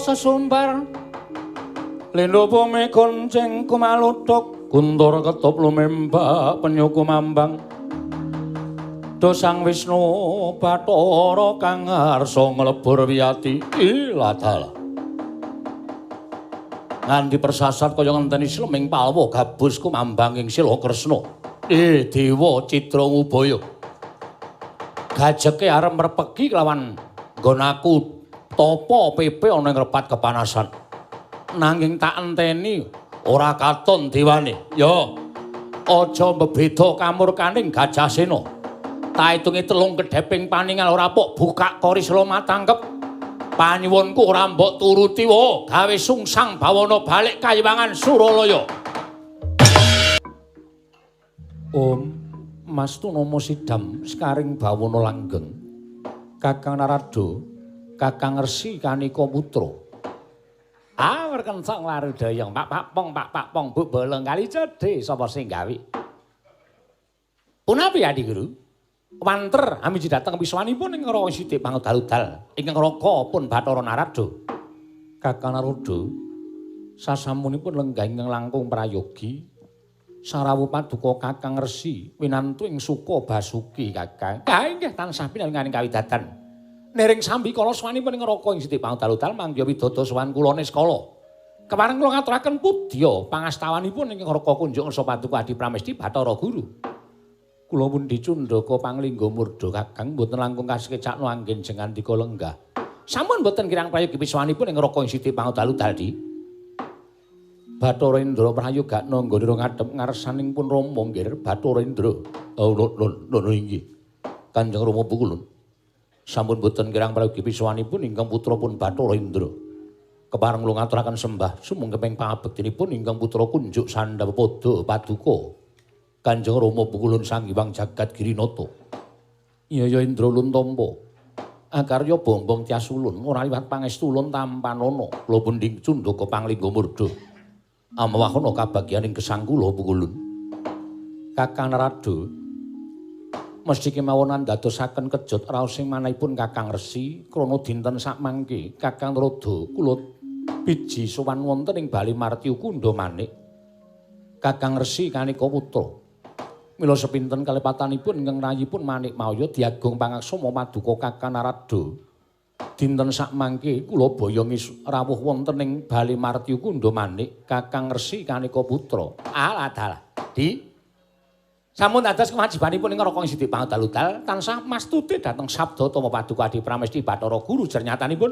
sesumbar Lindho bumi gonceng kumaludhuk guntur ketup lumembak penyu kumambang Dosang Wisnu Bathara kang ngarsa nglebur wiyati iladal nganti persasat kaya ngenteni sleming palwa gabus kumambang ing sila Kresna Dewa Citra Ngubaya gajeke arep merpegi kelawan nggonaku tapa pepe ana ing repat kepanasan nanging tak enteni ora katon dewane ya aja mbebeda kamurkaning Gajasena tak itungi telung kedheping paningal ora pok buka koris lo matangkep panyuwunku ora mbok turuti wae gawe sungsang bawana balik Kayiwangan Suralaya Om Mastunama Sidam sekaring bawana langgeng Kakang Narada Kakang Resi Kanika Putra Werkencang Warudayang Pak Pong Bu bolong kali cedhe sapa sing gawe Punapi Adi Guru Wanter amiji dhateng wiswanipun ing Raka Sidik Pangudal-udal ingkang Raka pun Bathara Narada. Kakang Narada sasampunipun lenggah ingkang langkung prayogi sarawuh paduka Kakang Resi winantu ing Suka Basuki Kakang. Inggih tansah pinanganing kawidadan. Nering sambi kala swanipun ing Raka ing Sidik Pangudal-udal mangya widodha sowan kula Niskala. Kepareng kula ngaturaken pudya pangastawanipun ing Raka kunjuk ngarsa paduka Adi Pramesti Bathara Guru. Kula pun dicundhaka panglingga murda Kakang mboten langkung kasekecakno anggen jengandika lenggah. Sampun mboten kirang prayogi wiswanipun ing Raka ing Sidik Pangudal-udal di. Bathara Indra prayogakna nggonira ngadhep ngarsaning pun Rama nggih Bathara Indra. Lho inggih. Kanjeng Rama Pukulun. Sampun mboten kirang prayogi wiswanipun ingkang putra pun Bathara Indra. Kepareng kula ngaturaken sembah sumengkeping pangabektinipun ingkang putra kunjuk Sandhapada Paduka. Kanjeng Rama Pukulun Sang Hyang Jagat Girinata. Iya Indra Luntampa. Akarya bombong tias ulun ora liwat pangestu ulun tampanana. Kula pun dicundhaka panglingga murda. Amawahana kabagyaning gesang kula Pukulun. Kakang Narada mesti kemawon ndadosaken kejut raos sing manahipun Kakang Resi krana dinten sakmangke Kakang Narada kula biji sowan wonten ing Bali Martya Kunda Manik. Kakang Resi Kanika Putra mila sepinten kalepatanipun ingkang rayipun Manik Maya diagung pangaksama paduka Kakang Narada. Dinten sakmangke kula boyongi rawuh wonten ing Bali Martya Kunda Manik Kakang Resi Kanika Putra. Alah Di. Sampun dados kewajibanipun ing Raka Sidik Pangudal-udal tansah mastuti dhateng sabda tama paduka Adi Pramesti Bathara Guru jernyatanipun.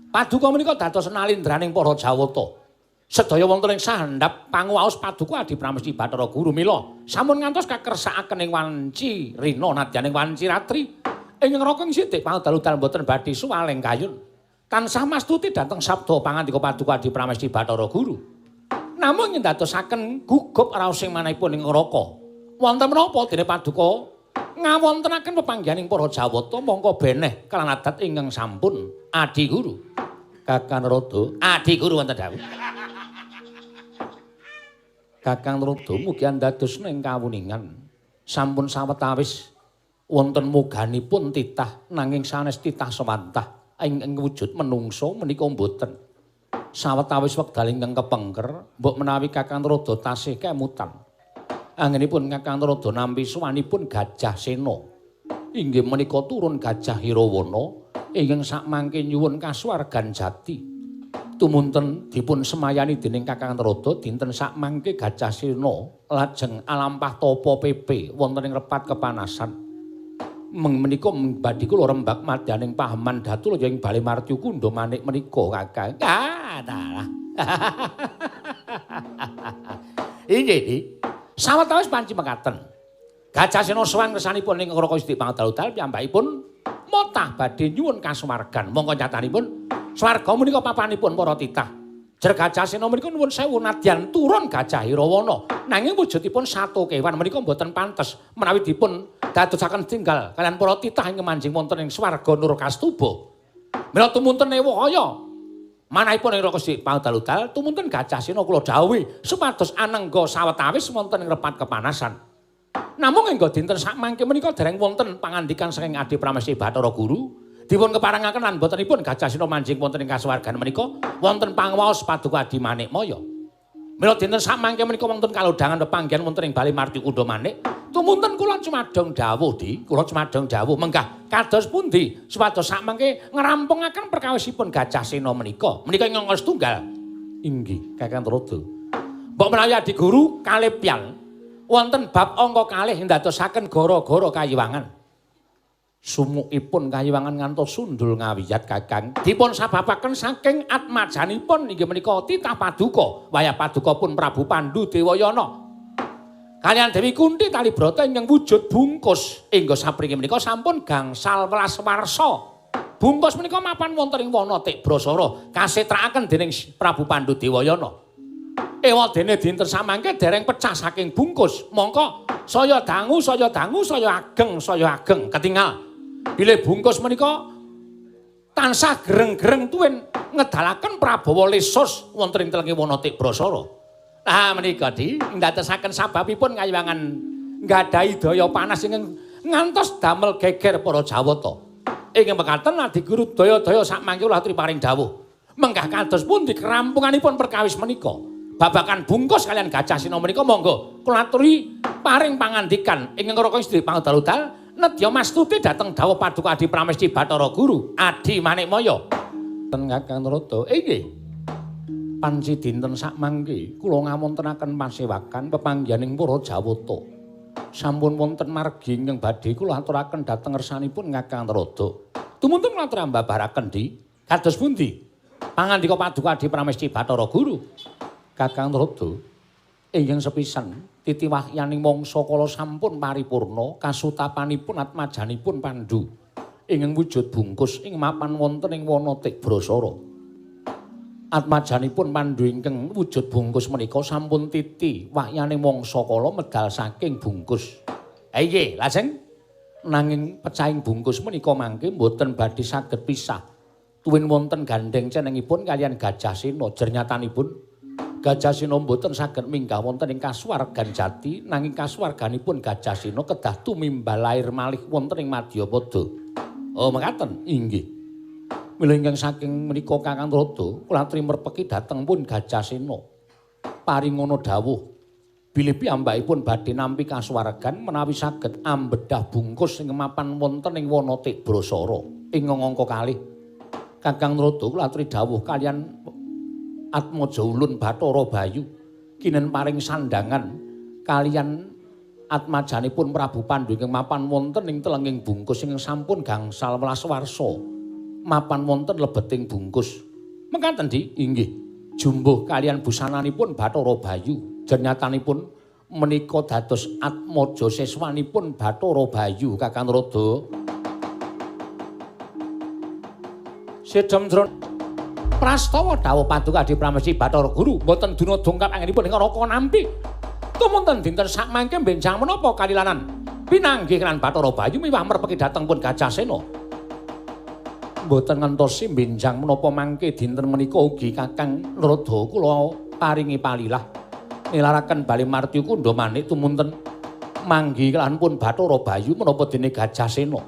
Paduka menika dados nalindraning para Jawata. Sedaya wonten ing sandhap panguwaos paduka Adi Pramesti Bathara Guru mila sampun ngantos kakersakaken ing wanci rina nadyaning wanci ratri ing Raka Sidik Pangudal-udal boten badhe suwaling kayun tansah mastuti dhateng sabda pangandika paduka Adi Pramesti Bathara Guru namung yen dadosaken gugup raos sing manahipun ing Raka wonten menapa dene paduka ngawontenaken pepanggihaning para Jawata mongko beneh kalan adat ingkang sampun Adi Guru. Kakang Narada Adi Guru wonten dawuh Kakang Narada mugi andadosna ing kawuningan sampun sawetawis wonten moganipun titah nanging sanes titah sewantah ing wujud menungso menika mboten sawetawis wekdal ingkang kepengker mbok menawi Kakang Narada tasih kemutan anggenipun Kakang Narada nampi suwanipun Gajah Sena inggih menika turun Gajah Irawana ingkang sakmangke nyuwun kasuwargan jati tumunten dipun semayani dening Kakang Narada dinten sakmangke Gajah Sena lajeng alampah tapa pepe wonten ing repat kepanasan menika badhe kula rembak madyaning paheman Datul ing Bali Martya Kunda Manik menika Kakang. Dalah. Inggih, sawetawis panci mekaten. Gajah Sena sowan kersanipun ing Raka Sidik Pangudal-udal piyambakipun motah badhe nyuwun kasuwargan. Monggo nyatanipun swarga menika papanipun para titah. Jer Gajah Sena menika nuwun sewu nadyan turun Gajah Irawana. Nanging wujudipun satu kewan menika mboten pantes menawi dipun dadosaken tinggal kalian para titah ing manjing wonten ing swarga Nurkastuba. Mila tumunten ewa kaya manahipun ing Raka Sidik Pangudal-udal tumunten Gajah Sena kula dhawuhi supados anengga sawetawis wonten ing repat kepanasan. Namung ing dinten sakmangke menika dereng wonten pangandikan saking Adi Pramesti Bathara Guru dipun keparengaken lan botenipun gajah sina manjing wonten ing kasuwargan menika wonten pangaos paduka Adi Manikmaya. Mila dinten samangke menika wonten kalodhangan pepanggihan wonten ing Bali Marti Kudha Manik. Tumunten kula cumadong dawuh kula cumadong dawuh menggah kados pundi supados samangke ngrampungaken perkawisipun Gajah Sena menika. Menika ingkang setunggal. Inggih, Kakang Trada. Mbok menawi Adi Guru kalih piyang wonten bab angka kalih ndadosaken gara-gara kayiwangan. Sumukipun kayiwangan ngantos sundul ngawiyat Kakang dipun sababaken saking atmajanipun inggih menika titah paduka wayah paduka pun Prabu Pandhu Dewayana kaliyan Dewi Kunthi Talibrata ingkang wujud bungkus ingga sapringgi menika sampun gangsal welas warsa. Bungkus menika mapan wonten ing wana Tikbrasara kasetrakaken dening Prabu Pandhu Dewayana. Ewadene dinten samangke dereng pecah saking bungkus mongko saya dangu saya ageng ketingal bilih bungkus menika tansah gereng-gereng tuwin ngedalaken Prabawa lesus wonten ing telenging wana Tikbrasara. Nah menika ndadosaken sababipun kayiwangan nggadahi daya panas ingkang ngantos damel geger para Jawata. Ing mekaten Adi Guru daya-daya sakmangke kula aturi paring dawuh. Menggah kados pundi kerampunganipun perkawis menika? Babakan bungkus kalian Gajah Sena menika monggo kula aturi paring pangandikan ingkang Raka Istri pangudal-udal nedya mastuti dhateng dawuh paduka Adi Pramesti Bathara Guru Adi Manikmaya. Ten Kakang Trada. Inggih. Panci dinten sakmangke kula ngamontenaken pasewakan pepanggihaning para Jawata. Sampun wonten margi ingkang badhe kula aturaken dhateng ngersanipun Kakang Trada. Tumuntun kula aturaken mbabaraken kados pundi pangandika paduka Adi Pramesti Bathara Guru. Kakang Trada ingkang sepisan titiwahyaning mangsa kala sampun paripurna kasutapanipun atmajanipun Pandhu ingkang wujud bungkus ing mapan wonten ing wana Tikbrasara. Atmajanipun Pandhu ingkang wujud bungkus menika sampun titi wahyaning mangsa kala medal saking bungkus. Inggih, lajeng nanging pecahing bungkus menika mangke mboten badhe saged pisah. Tuwin wonten gandeng cenengipun kaliyan Gajah Sena jernyatanipun Gajah Sena mboten saged minggah wonten ing kasuwargan jati nanging kasuwarganipun Gajah Sena kedah tumimbal lair malih wonten ing Madyapada. Oh mekaten, inggih. Mila ingkang saking menika Kakang Trada kula aturi merpeki dhateng pun Gajah Sena. Paringana dawuh bilih piyambakipun badhe nampi kasuwargan menawi saged ambedah bungkus ing mapan wonten ing wana Tikbrasara ing angka kalih. Kakang Trada kula aturi dawuh kaliyan Atmaja Ulun Bathara Bayu kinen paring sandangan kaliyan atmajanipun Prabu Pandhu ingkang mapan wonten ing telenging bungkus ingkang sampun gangsal welas warsa mapan wonten lebeting bungkus. Mekaten Di, inggih. Jumbuh kaliyan busananipun Bathara Bayu jernyatanipun menika dados atmaja seswanipun Bathara Bayu Kakang Trada. Sedhem prastawa dawuh paduka Adi Pramesti Bathara Guru boten duna dongkap anggenipun ing Raka nampi. Tumunten dinten sakmangke benjang menapa kalilanan pinanggih kan Bathara Bayu miwah merpeki dhateng pun Gajah Sena. Boten ngentosi benjang menapa mangke dinten menika ugi Kakang Trada kula paringi palilah nilaraken Bali Marti Kudha Manik tumunten manggi kelahan pun Bathara Bayu menapa dene Gajah Sena.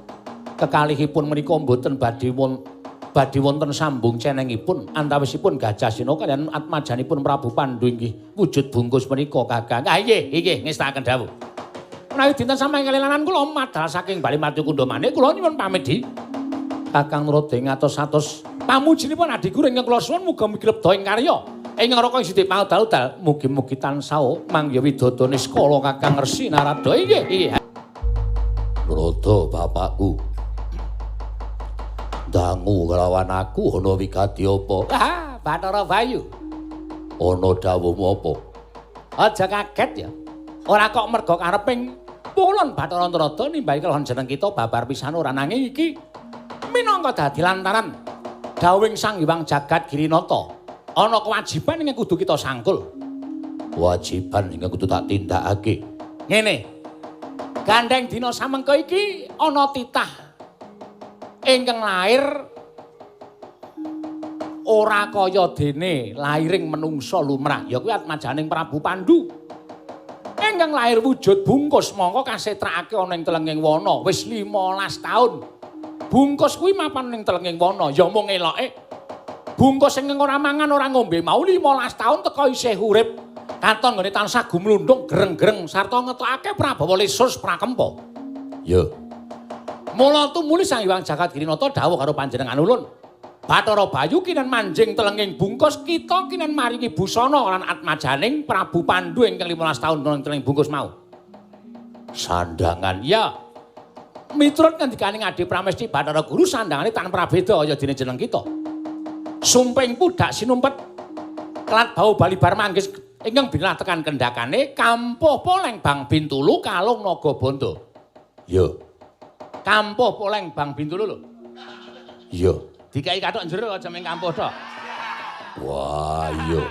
Kekalihipun menika boten badhe wonten sambung cenengipun antawisipun Gajah Sena kaliyan atmajanipun Prabu Pandhu inggih wujud bungkus menika Kakang. Ah inggih ngestakaken dawuh. Menawi dinten sampeyan kalilanan kula madal saking Bali Marti Kudha Manik kula nyuwun pamit Di. Kakang Trada ngatos-atos pamujinipun Adi Guru ingkang kula suwun muga mugi lebda ing karya ingkang Raka Siti pangudal-udal mugi-mugi tansah mangya widodone skala Kakang Resi Narada. Inggih. Trada bapakku. Dangu kelawan aku ana wigati apa? Ah, Bathara Bayu. Ana dawuhmu apa? Aja kaget ya. Ora kok merga kareping pulon Bathara Trada nimbahi kelawan jeneng kita babar pisan ora nanging iki minangka dadi lantaran dawuhing Sang Hyang Jagat Girinata. Ana kewajiban ingkang kudu kita sangkul. Kewajiban ingkang kudu tak tindakake. Ngene. Gandeng dina samengko iki ana titah ingkang lair ora kaya dene lairing menungsa lumrah ya kuwi atmajaning Prabu Pandhu ingkang lair wujud bungkus mongko kasetrakake ana ing telenging wana wis 15 taun Bungkus kuwi mapan ning telenging wana, ya mung eloke. Bungkus sing ora mangan ora ngombe mau 15 taun teka isih urip. Katon nggone tansah gumlundung greng-greng sarta ngetokake Prabawa lesus prakempa. Ya. Mula tumuli Sang Hyang Jagat Girinata dawuh karo panjenengan ulun. Bathara Bayu kinen manjing telenging bungkus kita kinen maringi busana lan atmajaning Prabu Pandhu ingkang 15 taun ing telenging bungkus mau. Sandangan ya. Miturut ngendikaning Adi Pramesti Bathara Guru sandangane tan prabeda ya dene jeneng kita. Sumping pudak sinumpet kelat bau bali bar manggis ingkang bilah tekan kendakane kampuh poleng Bang Bintulu kalung Nagabanda. Yo. Kampuh poleng Bang Bintulu lho. Yo. Dikai kathok jero aja ming kampuh tok. Wah, iya.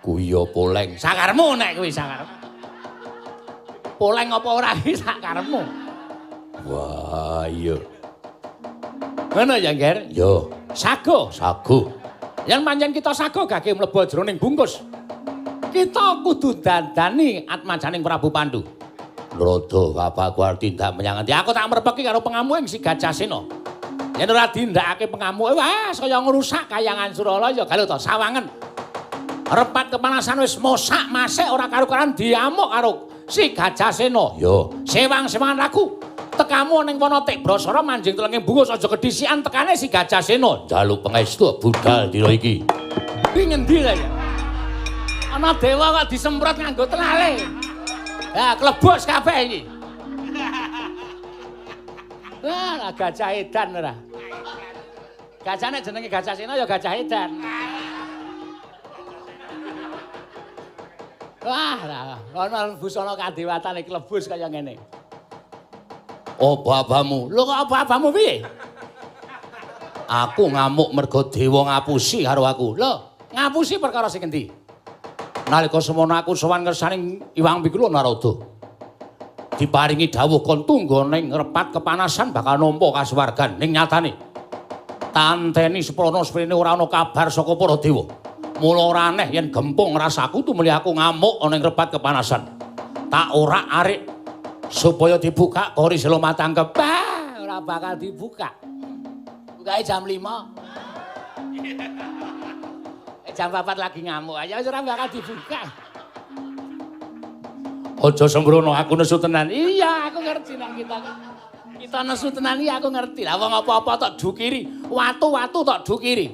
Kuwi ya poleng. Sakarmu nek kuwi sakarmu. Poleng apa ora iki sakarmu. Wah, iya. Ngono ya, Nger? Yo. Sago. Yen pancen kita sago gage mlebu jroning bungkus. Kita kudu dandani atmajaning Prabu Pandhu. Rada bapakku arep tindak menyang endi? Aku tak merepeki karo pengamu ing si Gajasena. Yen ora dindakake pengamu, wah saya ngrusak kayangan Suralaya galuh to sawangen. Repat kepanasan wis mosak masik ora karo-karan diamuk karo si Gajasena. Yo, sewang-sewangan aku. Tekamu ning Wanatik Brasara manjing telenging bungkus aja kedisian tekane si Gajasena. Njaluk pangestu budal dina iki. Kuwi ngendi lho ya? Ana dewa kok disemprot nganggo telale. Ha, klebus kabeh iki. Wah, gajah edan ora. Gajahne jenenge Gajasena ya gajah edan. Wah, ana busana kadewatane klebus kaya ngene. Apa-apamu? Lho kok apa-apamu piye? Aku ngamuk mergo dewa ngapusi karo aku. Lho, ngapusi perkara sing endi? Nalika semono aku sowan ngersaning Iwang Pikulu Narada. Diparingi dawuh kon tunggu ning repat kepanasan bakal nampa kasuwargan ning nyatane. Tanteni seprono-sprene ora ana kabar saka para dewa. Mula ora aneh yen gempung rasaku tumuli aku ngamuk ana ing repat kepanasan. Tak orak-arik supaya dibuka kori selo matangkep. Ora bakal dibuka. Bukae jam 5. Jam 4 lagi ngamuk aja ora bakal dibuka. Aja sembrono aku nesu tenan. Iya, aku ngerti nek kita nesu tenan iki aku ngerti. Lah wong apa-apa tok dukiri, watu-watu tok dukiri.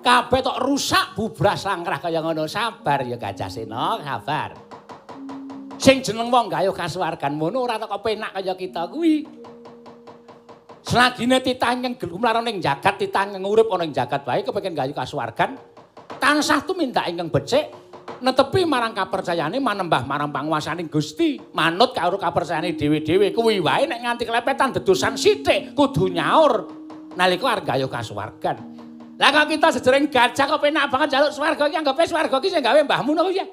Kabeh tok rusak bubras langkrah kaya ngono. Sabar ya Gajasena, sabar. Sing jeneng wong gayuh kasuwargan mono ora tok penak kaya kita kuwi. Selagine titanyeng gumlaran ning jagat titanyeng urip ana ing jagat wae kepengin gayuh kasuwargan. Tansah tumindak ingkang becik netepi marang kapercayane manembah marang panguwasaning Gusti, manut karo kapercayane dhewe-dhewe kuwi wae nek nganti klepetan dedosan sithik kudu nyaur nalika arep gayuh kasuwargan. Lah kok kita sejering gajah kok penak banget njaluk swarga iki anggape swarga iki sing gawe mbahmu napa ya?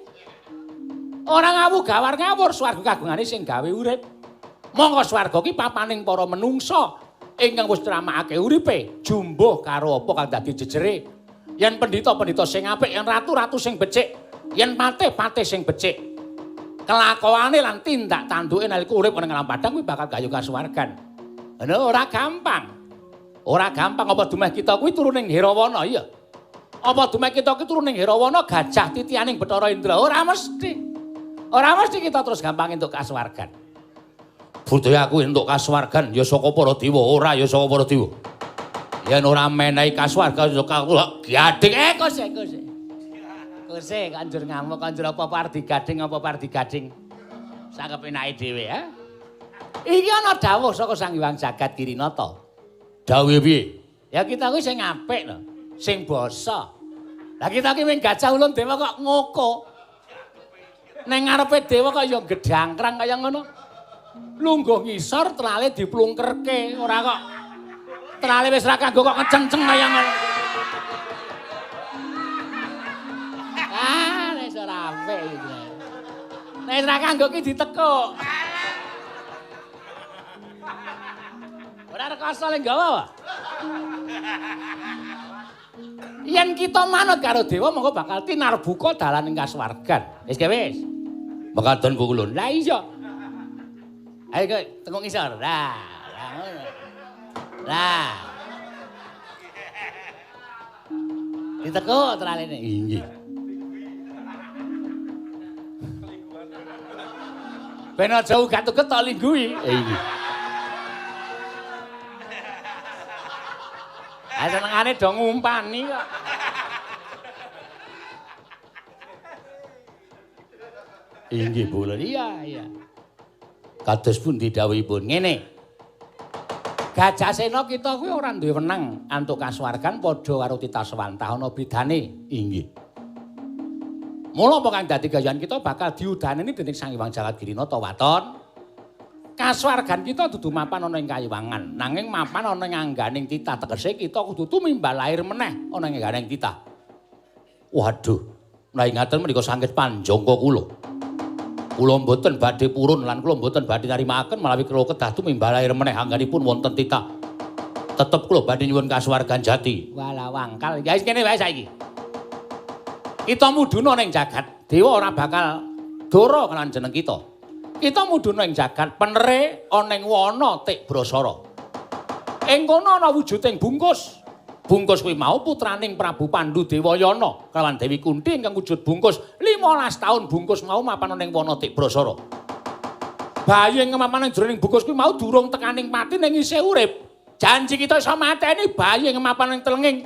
Ora ngawu gawar ngawur swarga kagungane sing gawe urip. Monggo swarga iki papaning para menungsa ingkang wis tramakake uripe, jumbuh karo apa kang dadi jejere. Yen pendhita-pendhita sing apik, yen ratu-ratu sing becik, yen patih-patih sing becik. Kelakuane lan tindak tanduke nalika urip ning alam padang kuwi bakal gayuh kasuwargan. Lha ora gampang. Ora gampang apa dumeh kita kuwi turu ning Herawana iya. Apa dumeh kita kuwi turu ning Herawana gajah titianing Bathara Indra ora mesti. Ora mesti kita terus gampang entuk kasuwargan. Budaya aku entuk kasuwargan ya saka para dewa, ora ya saka para dewa. Yen ora menehi kasuwargan ya kula gading kose. Kose kanjur ngamuk kanjur apa pardi gading apa pardi gading. Sakepenake dhewe ya. Iki ana dawuh saka Sang Hyang Jagat Girinata. Dawuhe piye? Ya kita kuwi sing apik lho, sing basa. Lah kita ki ming gajah ulun dewa kok ngoko. Ning ngarepe dewa kok ya gedangkrang kaya ngono. Lungguh ngisor trale diplungkerke, ora kok trale wis ra kanggo kok ngeceng-ceng kaya ngono. Ah, wis ora apik iki. Nek ra kanggo ki ditekuk. Ora rekoso ning gawa. Yen kita manut karo dewa mongko bakal tinarbuka dalan ing kasuwargan. Wis wis. Mekaten Bu Kulun. Lah iya. Ayo tengok ngisor. Lah, Lah. Ditekuk traline. Inggih. Ben aja ugat-uget tok linggui. Inggih. Ah senengane do ngumpani kok. Inggih, Bu. Iya. Kados pundi dawuhipun? Ngene. Gajah Sena kita kuwi ora duwe wenang antuk kasuwargan padha karo titah Swantah ana bedane. Inggih. Mula apa kang dadi gayahan kita bakal diudaneni dening Sang Hyang Jagadgirina ta waton. Kasuwargan kita dudu mapan ana ing Kayiwangan, nanging mapan ana ing angganing titah. Tegese kita kudu tumimbal lair meneh ana ing angganing titah. Waduh, menawi ngaten menika sanget panjangka kula. Kula mboten badhe purun lan kula mboten badhe narimaken malawi kula kedah tumimbal lair meneh anggenipun wonten titah. Tetep kula badhe nyuwun kasuwargan jati. Walah wangkal. Ya wis kene wae saiki. Kita mudhuna ning jagat, dewa ora bakal dora kan jeneng kita. Kita mudhuna ing jagat, penere ana ing wana Tik Brasara. Ing kono ana wujuding bungkus. Bungkus kuwi mau putraning Prabu Pandhu Dewayana kelawan Dewi Kunthi ingkang wujud bungkus 15 taun bungkus mau mapan ning wana Tik Brasara. Bayi ing mapan ning jroning bungkus kuwi mau durung tekaning mati ning isih urip. Janji kita iso mateni bayi ing mapan ning telenging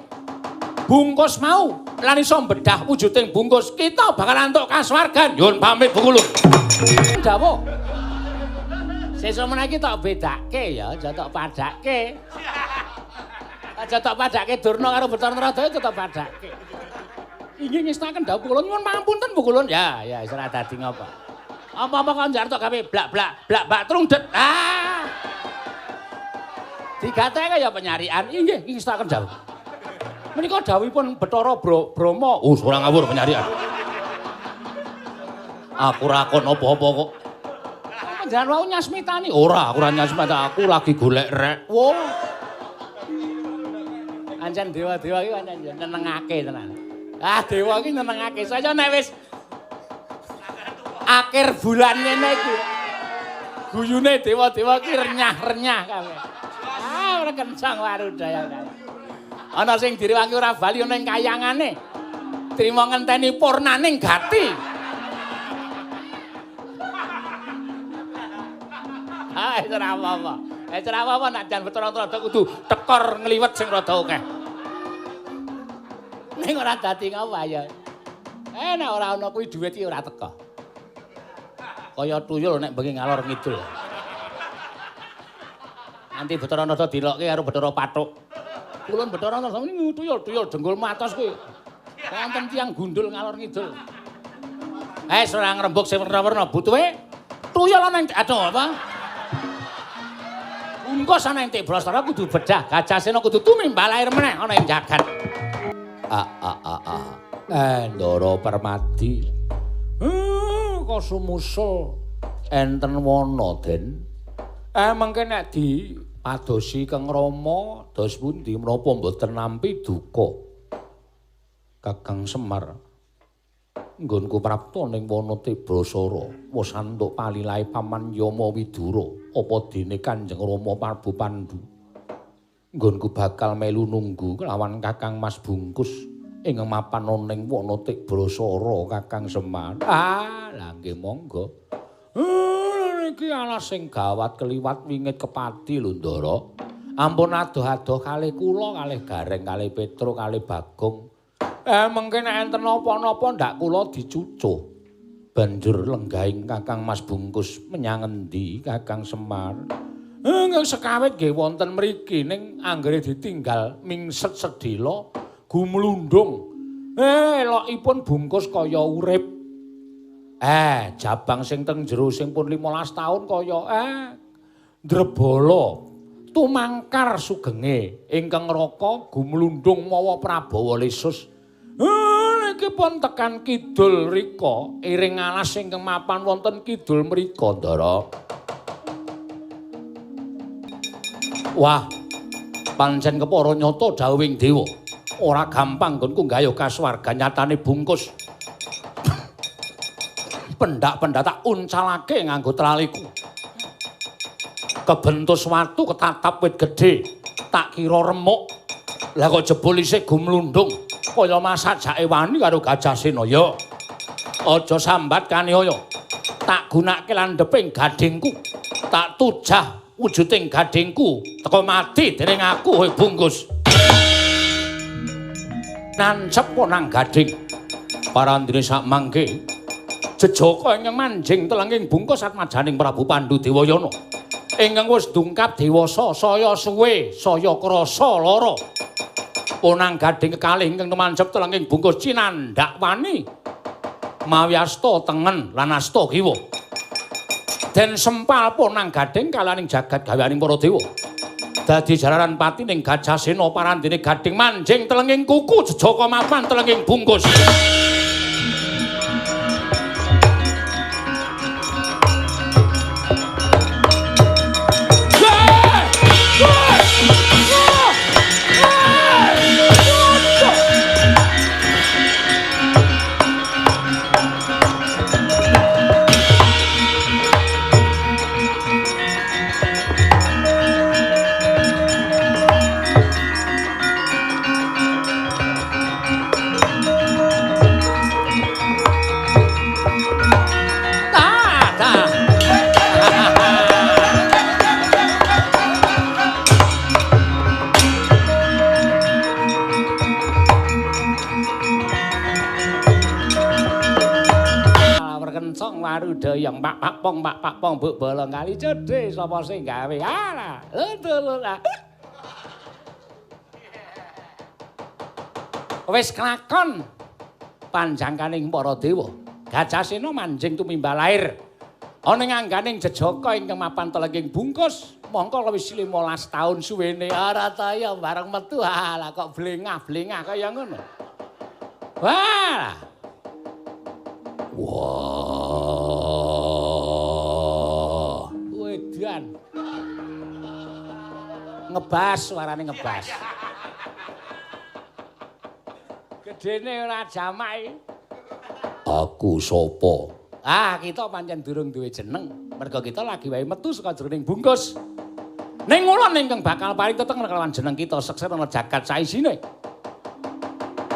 bungkus mau lan iso bedah wujuding bungkus. Kita bakal antuk kasuwargan. Nyuwun pamit Bu Kulun. Dawuh. Sesuk meneh kita bedake ya, aja tok padake. Aja tok padake Durna karo Bathara Narada aja tok padake. Inggih ngestaken dawuh kula nyuwun pangapunten Bu Kulun. Ya, wis ora dadi ngopo. Apa-apa kok njar tok gawe blak-blak trung det. Ah. Digateke ya penyarian. Inggih ngestaken dawuh. Menika dawuhipun Bathara Brama. Ora ngawur penyarian. Aku ora kon apa-apa kok. Panjenengan wau nyasmitani. Ora, aku ora nyasmitani. Aku lagi golek rek. Wo. Ancen dewa-dewa iki pancen nyenengake tenan. Ah, dewa iki nyenengake. Saya nek wis akhir bulan ngene iki. Guyune dewa-dewa iki renyah-renyah kabeh. Ah, ora kencang warudaya. Ana sing direwangi ora bali ana ing kayangane. Trima ngenteni purnaning gati. Ah, ora apa-apa. Ora apa-apa nek jan Bathara Narada kudu tekor ngliwet sing rada akeh. Ning ora dadi ngapa ya. Nek ora ana kuwi dhuwit iki ora teka. Kaya tuyul nek bengi ngalor ngidul. Nanti Bathara Narada dilokke karo Bathara Pathuk. Kulon Bathara Narada niku tuyul denggul matos kuwi. Wonten tiyang gundul ngalor ngidul. Ora ngrembug sing werna-werna butuhe tuyul ana ing aduh apa? Bungkus ana ing Tik Brasara kudu bedah, Gajah Sena kudu tumimbal lair meneh ana ing jagat. Ndara Permadi. Kok sumusul enten wana, Den? Mengke nek dipadosi Kang Rama, dos pundi menapa mboten nampi duka? Kakang Semar. Nggonku prapta ning wana Tik Brasara, wis antuk palilahe Paman Yama Widura. Apa dene Kanjeng Rama Prabu Pandhu. Nggonku bakal melu nunggu kelawan Kakang Mas Bungkus ing mapan ning wana Tik Brasara Kakang Semar. Lah nggih monggo. Iki alas sing gawat keliwat wingit kepati lho Ndara. Ampun adoh-adoh kalih kula kalih Gareng kalih Petro kalih Bagong. Mengke nek enten napa-napa ndak kula dicucuh. Banjur lenggahing Kakang Mas Bungkus menyang endi Kakang Semar? Nggih sekawit nggih wonten mriki ning anggere ditinggal mingset sedhela gumlundung. Elokipun Bungkus kaya urip. Jabang sing teng jero sing pun 15 taun kaya ndrebala tumangkar sugenge ingkang raka gumlundung mawa Prabawa Lesus. Niki pun tekan kidul rika, iring alas ingkang mapan wonten kidul mrika, Ndara. Wah, pancen kepara nyata dawuhing dewa. Ora gampang nggonku nggayuh kasuwargan nyatane Bungkus. Pendak-pendak tak uncalake nganggo traliku. kebentus watu ketatap wit gedhe tak kira remuk lah kok jebul isih gumlundung kaya masak jake wani karo Gajah Sena ya aja sambat kaniaya tak gunake landheping gadingku tak tujah wujuding gadingku teka mati dening aku kowe bungkus nancep nang gading parandene sak mangke Jejaka ingkang manjing telenging bungkus atmajaning Prabu Pandhu Dewayana ingkang wis dungkap dewasa saya suwe saya krasa lara ponang gading kekalih ingkang tumancep telenging bungkus cinandhak wani mawi asta tengen lan asta kiwa den sempal ponang gading kalaning jagat gaweaning para dewa dadi jalaran pati ning Gajah Sena parandene gading manjing telenging kuku Jejaka mapan telenging bungkus Dayang pak pong buk bolong kali cedhe sapa sing gawe alah lho wis kelakon panjangkaning para dewa Gajah Sena manjing tumimbal lair ana ngangganing Jejaka ingkang mapan telenging bungkus mongko wis 15 taun suwene ora ta ya bareng metu alah kok blengah-blengah kaya ngono wah wedan ngebas suarane ngebas gedene ora jamak aku sapa kita pancen durung duwe jeneng mergo kita lagi wae metu saka jroning bungkus ning ulun ingkang bakal paring teteng kelawan jeneng kita seksena jagat saisine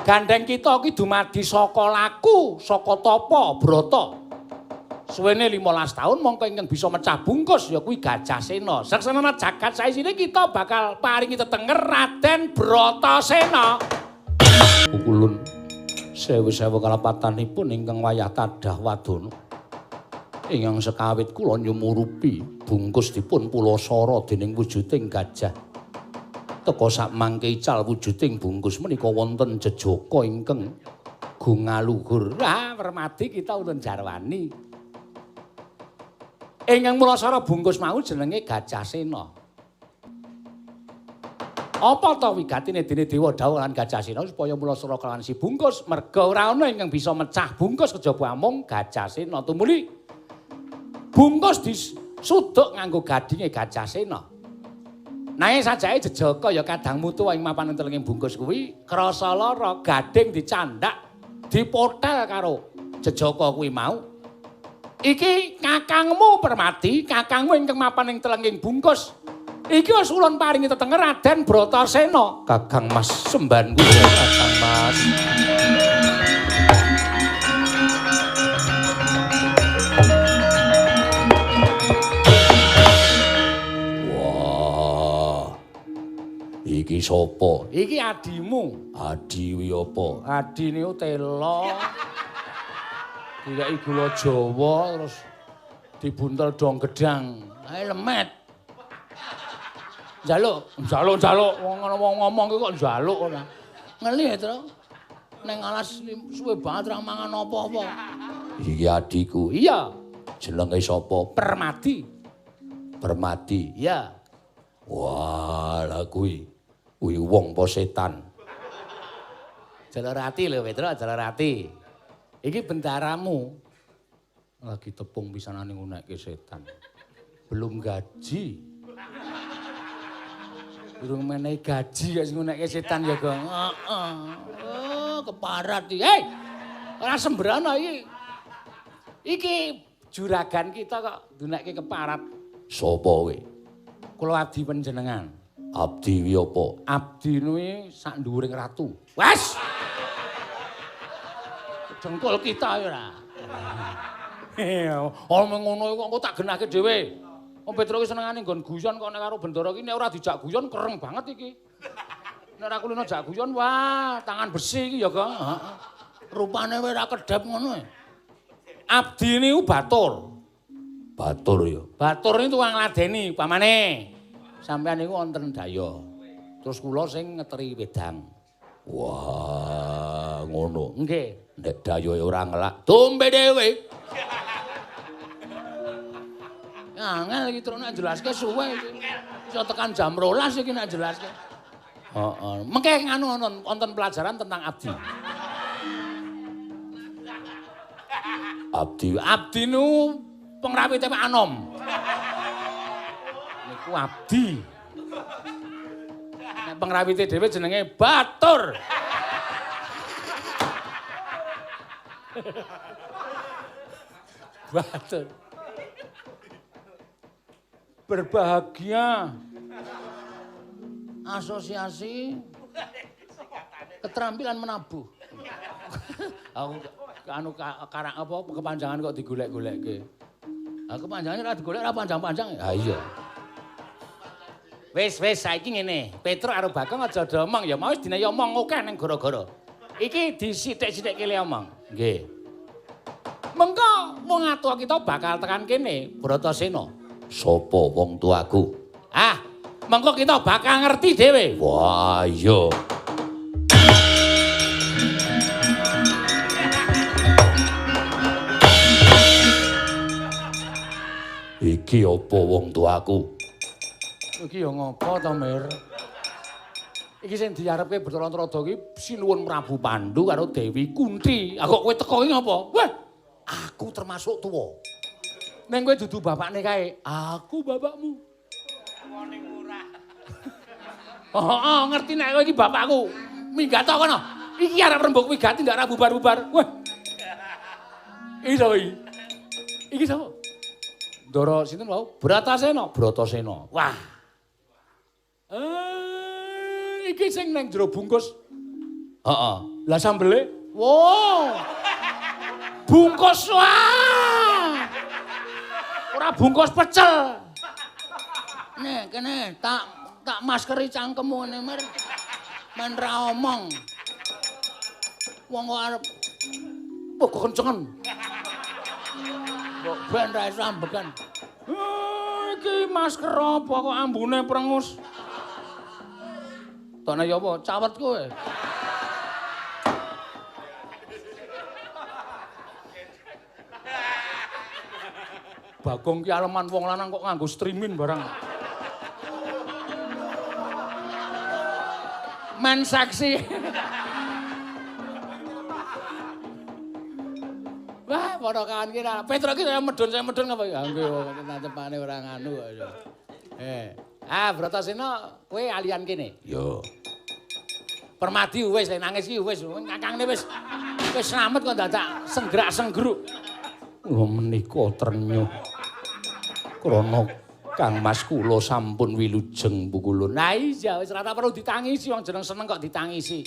gandeng kita iki dumadi saka laku, saka tapa, brata. Suwene 15 taun mongko ingkang bisa mecah bungkus ya kuwi Gajah Sena. Saksana jagat saisine kita bakal paringi tetenger Raden Bratasena. Ulun sewu-sewu kalapatanipun ingkang wayah tadah wadana. Ingkang sekawit kula nyumurupi bungkus dipun pulasara dening wujuding gajah. Teka sak mangke ical wujuding bungkus menika wonten Jejaka ingkang gungaluhur. Permadi kita wonten jarwani. Ingkang mulasara bungkus mau jenenge Gajah Sena. Apa ta wigatine dene dewa dawuh lan Gajah Sena supaya mulasara kelawan si bungkus merga ora ana ingkang bisa mecah bungkus kejaba amung Gajah Sena. Tumuli bungkus disuduk nganggo gadinge Gajah Sena. Nanging sajake Jejaka ya kadang mutu ing mapan telenging bungkus kuwi krasa lara gading dicandhak dipotel karo Jejaka kuwi mau. Iki kakangmu Permati, kakangmu ingkang mapan ing telenging bungkus. Iki wis ulun paringi tetenger Raden Bratasena. Kakang Mas sembanku Kakang Mas. Iki sapa? Iki adimu. Adi kuwi apa? Adine Tela. Dikaki gula Jawa terus dibuntel dong gedang. Ae lemet. Njaluk. Wong ngomong kok njaluk ora. Ngeli to. Ning alas suwe banget ra mangan apa-apa. Iki adiku. Iya. Jenenge sapa? Permati. Permati. Iya. Wah, lha kuwi wong apa setan? Jalarati lho, Petro, Jalarati. Iki bendaramu. Lagi tepung pisanane ngunekke setan. Belum gaji. Durung menehi gaji kok ngunekke setan ya, Gong. Heeh. Oh, keparat iki. Hei! Ora sembrana iki. Iki juragan kita kok ngunekke keparat. Sopo kowe? Kula abdi panjenengan. Abdi kuwi apa? Abdi kuwi sak dhuwuring ratu. Wes. Jengkol kita ya ora. Omong ngono kok engko tak genake dhewe. Om Petro ki senengane nggon guyon kok nek karo Bendoro ki nek ora dijak guyon kereng banget iki. Nek ora kulino jak guyon wah, tangan besi iki ya, Kang. Heeh. Rupane wis ora kedep ngono. Abdi niku batur. Batur ya. Batur niku tukang ngladeni, pamane. Sampeyan niku wonten daya. Terus kula sing ngeteri wedang. Wah, ngono. Nggih. Nek dayoe ora ngelak, dombe dhewe. Angel iki terus nek jelaske suwe iki. Iso tekan jam 12 iki nek jelaske. Heeh. Mengke nganu wonten pelajaran tentang abdi. Abdi nu pengrawite Pak Anom. Niku abdi. Nek pengrawite dhewe jenenge Batur. Batur. Berbahagia asosiasi keterampilan menabuh. Aku anu karang apa kepanjangan kok digolek-golekke. Ah kepanjangane ora digolek ora panjang-panjang. Ha iya. Wis saiki ngene, Petro karo Bagong aja domong ya mau wis dine omong akeh ning gara-gara. Iki disithik-sithike le omong. Nggih. Mengko wong atua kita bakal tekan kene, Bratasena. Sopo wong tuaku? Ah, mengko kita bakal ngerti dhewe. Wah, iya. Iki apa wong tuaku? Iki ya ngopo to, Mir? Iki sing diarepke Bathara-Antarada iki sinuwun Prabu Pandhu karo Dewi Kunthi. Ah kok kowe teko iki ngopo? Wah, aku termasuk tuwa. Neng kowe dudu bapakne kae, aku bapakmu. Wong murah. Oh, ngerti nek kowe iki bapakku. Minggat to kono. Iki arep rembug wigati ndak ra bubar-bubar. Wah. Iki sapa iki? Iki sapa? Ndara sinten wau? Bratasena. Wah. Iki sing nang jero bungkus. Heeh. Lah sambele? Wow. Bungkus wah. Ora bungkus pecel. Nih, kene tak maskeri cangkemmu ngene, Mir. Men ra omong. Wong kok arep kok kencengen. Kok ben ra iso ambekan. Iki masker apa kok ambune prengus? Tone ya apa? Cawet kowe. Bagong ki aleman wong lanang kok nganggo streaming barang. Men saksi. Wah, padha kawan ki Petro ki saya medun ngapa ya? Nggih, natepane ora nganu kok. Bratasena kowe alian kene. Yo. Permadi wis nangis ki wis ngakangne wis slamet kok dadak senggrak-senggruk. Kula menika trenyuh. Krana Kang Mas kula sampun wilujeng pukulun. Nah iya wis ora perlu ditangisi wong jeneng seneng kok ditangisi.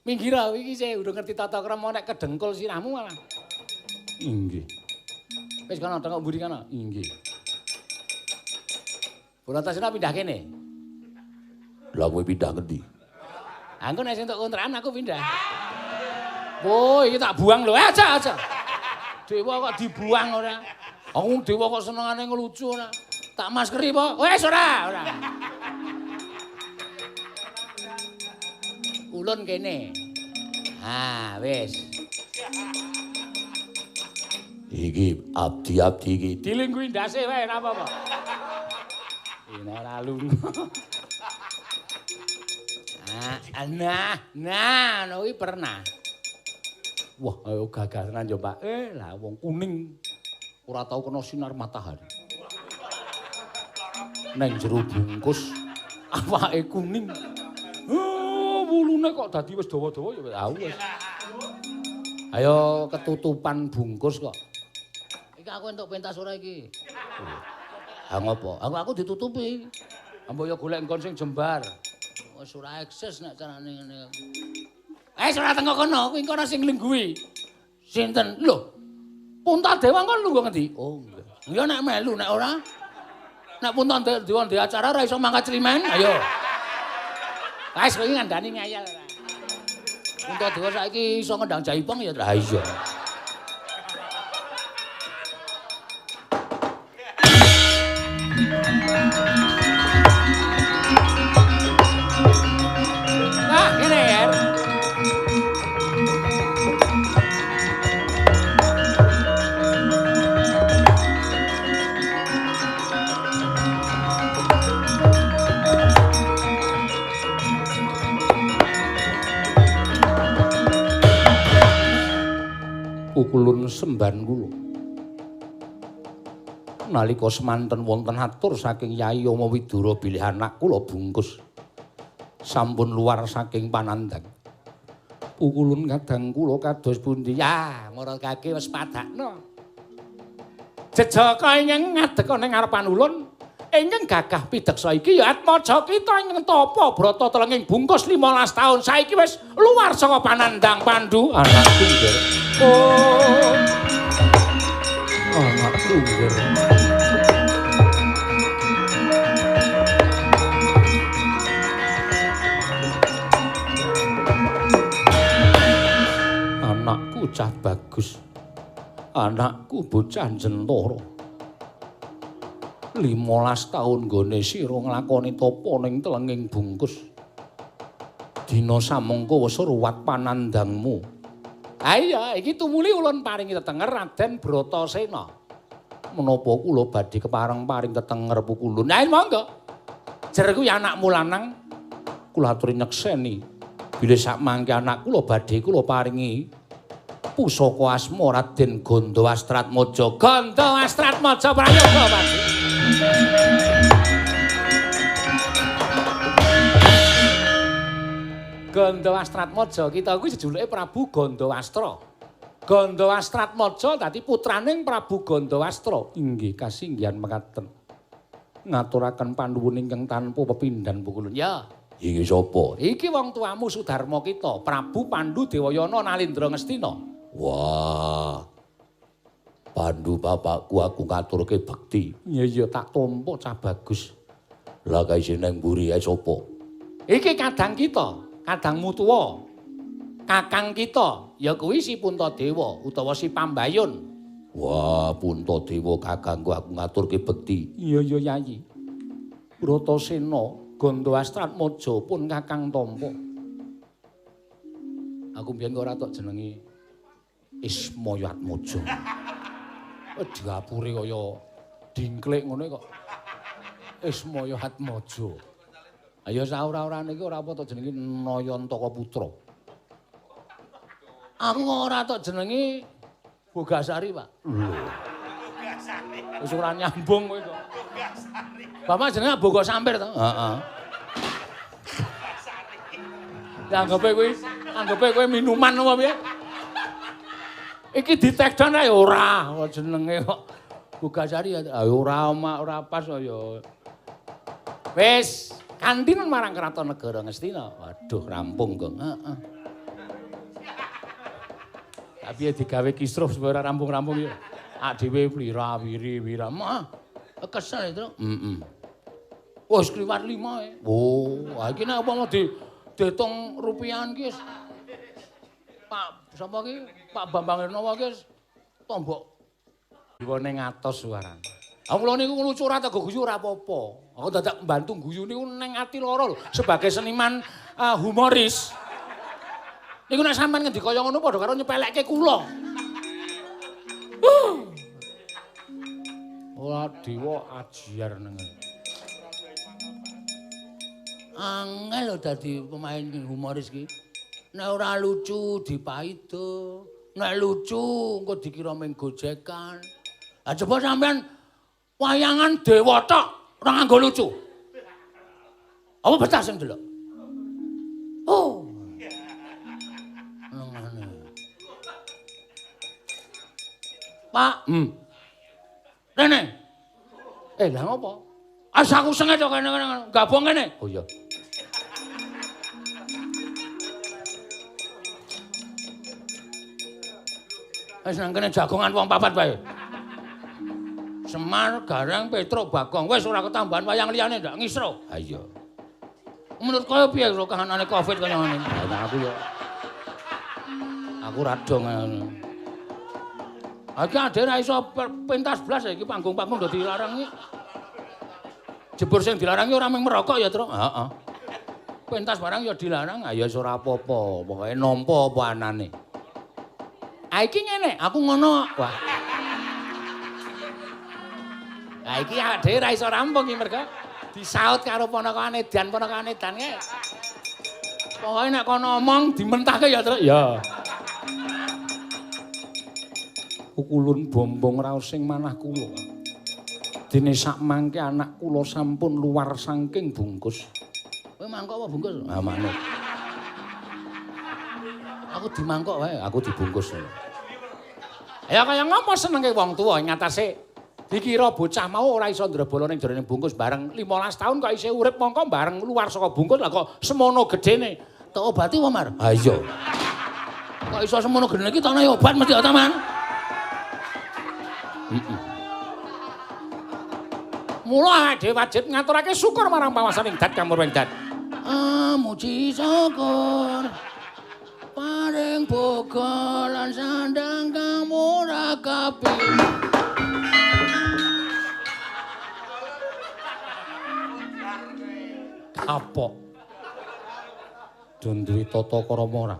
Minggir iki sih udah ngerti tata krama nek kedengkul sirahmu malah. Inggih. Wis kana tengok mburi kana. Inggih. Bratasena pindah kene. Lah kowe pindah ngendi? Angko nek sing entuk kontrakan aku pindah. Oh, iki tak buang lho. Aja. Dewa kok dibuang ora. Aku dewa kok senengane ngelucu ora. Tak maskeri po. Wis ora. Ulun kene. Ah, wis. Iki abdi iki. Dilingguhi ndase wae ora apa-apa. Ini ora lunga. Nah, kuwi pernah. Wah, ayo gagasan yo, Pak. Lah wong kuning ora tau kena sinar matahari. Neng jero bungkus awake kuning. Wulune kok dadi wis dawa-dawa ya wis. Ayo ketutupan bungkus kok. Iki aku entuk pentas ora iki. Ha ngopo? Aku ditutupi. Ambo ya golek nggon sing jembar. Wis ora eksis nek carane ngene. Ora tengok kono, kuwi kono sing lingguhi. Sinten? Lho. Puntadewa kon lungguh ngendi? Oh, nggih. Ya nek melu nek ora. Nek Puntadewa di acara ora iso mangkat Climen, ayo. Wis kowe ngandani ngayal ora. Puntadewa saiki iso ngendang Jaipong ya, ha iya. Nah, kene ya. Pukulun semban kula. Nalika semanten wonten atur saking Yai Ama Widura bilih anak kula bungkus. Sampun luar saking panandang. Pukulun kadang kula kados pundi? Ya, marang kaki wis padakno. Jejaka ingkang ngadeka ning ngarepan ulun, ingkang gagah pideksa iki ya Atmaja kita ingkang tapa brata telenging bungkus 15 taun saiki wis luar saka panandang Pandhu anakku nggih. Oh. Anakku nggih. Anakku cah bagus. Anakku bocah jentara. 15 taun nggone sira nglakoni tapa ning telenging bungkus. Dina samangka wis ruwat panandangmu. Ha iya, iki tumuli ulun paringi tetenger Raden Bratasena. Menapa kula badhe kepareng-paring tetenger pukulun. Nah, monggo. Jer kuwi anakmu lanang kula aturi nyekseni. Bilih sak mangke anak kula badhe kula paringi pusaka asma Raden Gandawastratmaja. Gandawastratmaja prayoga, Pak. Gandawastratmaja kita kuwi jejuluke Prabu Gandawastra. Gandawastratmaja dadi putraning Prabu Gandawastra. Inggih kasinggihan mekaten. Ngaturaken panuwun ingkang tanpa pepindhan pukulun. Ya. Iki sapa? Iki wong tuamu Sudarma kita, Prabu Pandhu Dewayana Nalindra Ngastina. Wah. Pandhu bapakku aku ngaturke bekti. Iya tak tampa cah bagus. Lah kae jeneng mburi ae sapa? Iki kadang kita. Kadangmu tuwa. Kakang kita ya kuwi si Puntadewa utawa si Pambayun. Wah, Puntadewa kakangku aku ngaturke bekti. Iya Yayi. Bratasena Gandawastratmaja pun kakang tampa. Aku mbiyen kok ora tok jenenge Ismayatmaja. Diapure kaya dingklik ngene kok. Ismayatmaja. Ayo saora-orane iki ora apa tok jenenge Nayantaka Putra. Aku kok ora tok jenenge Bogasari, Pak. Bogasari. Wis ora nyambung kowe kok. Bogasari. Bapak jenenge Boga Sampir to? Heeh. Anggepe kuwi minuman apa piye? Iki ditekdan ae ora jenenge kok Bogasari ya ora pas ya. Wis kantinan marang Kraton Negara Ngastina. Waduh, rampung kok. Heeh. Tapi ya digawe kisruh supaya ora rampung-rampung ya. Ak dhewe wira. Mah, kesel itu. Heeh. Wis kliwat 5 e. Oh, iki nek apa mau diitung rupiahan ki wis. Pak, sapa ki? Pak Bambang Hernawa ki wis tombok diwene ngatos suarane. Aku kula niku lucu ora tego guyu ora apa-apa. Aku dadak mbantu guyu niku ning ati lara lho sebagai seniman humoris. Niku nek sampean ngendi kaya ngono padha karo nyepelekke kula. Ora dewa ajiar nang. Angel lho dadi pemain humoris ki. Nek ora lucu dipaido, nek lucu engko dikira ming gojekan. Lah coba sampean wayangan dewa tok ora nganggo lucu. Apa betah sing delok? Oh. Ngene. Pak, rene. Lah ngopo? As aku sengit kok kene gabung kene. Oh iya. Wis nang kene jagongan wong papat bae. Semar, Gareng, Petruk, Bagong. Wis ora ketambahan wayang liyane ndak ngisro. Ha iya. Menurut kowe piye karo kahanane Covid kaya ngene? Lah aku ya. Aku radong ngene. Iki ade ra iso pentas blas iki panggung-panggung do dilarang iki. Jebur sing dilarang ora mung merokok ya, Truk. Heeh. Pentas barang ya dilarang. Ah ya ora apa-apa, pokoke nampa apa anane. Ah iki ngene, aku ngono. Wah. Ah iki ade ra iso rampung iki mergo disaut karo ponakane Dan kae. Pokoke nek kono omong dimentake ya, Truk. Ya. Kulun bombong raos sing manah kula. Dene sak mangke anak kula sampun luar saking bungkus. Kowe mangkok apa bungkus? Ah manut. Aku dimangkok wae, aku dibungkus. Ya kaya ngopo senenge wong tuwa ngatasé dikira bocah mau ora iso ndrebolo ning jroning bungkus bareng 15 tahun kok isih urip mongko bareng luar saka bungkus lah kok semono gedene. Tak obati apa, Mar? Ha iya. Kok iso semono gedene iki tane obat mesti ta, Man? Mula dhewe wajib ngaturake syukur marang pawasaning Dat Kamurweng Dat. Muji syukur paring boga lan sandang kamurakapi. Kapok. Dundri tata krama ora.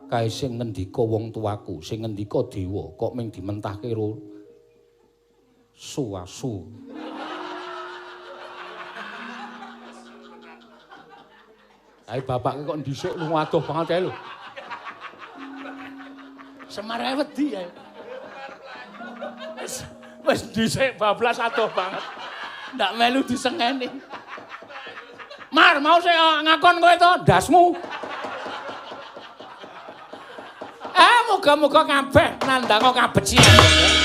Kae sing ngendika wong tuaku, sing ngendika dewa kok mung dimentahke ro suasu. Ae bapake kok dhisik lunga adoh banget ae lho. Semar ae wedi ae. Wis dhisik bablas adoh banget. Ndak melu disengeni. Mar, mau saya ngakon kowe to, ndasmu. Muga-muga kabeh nandhanga kabecikan.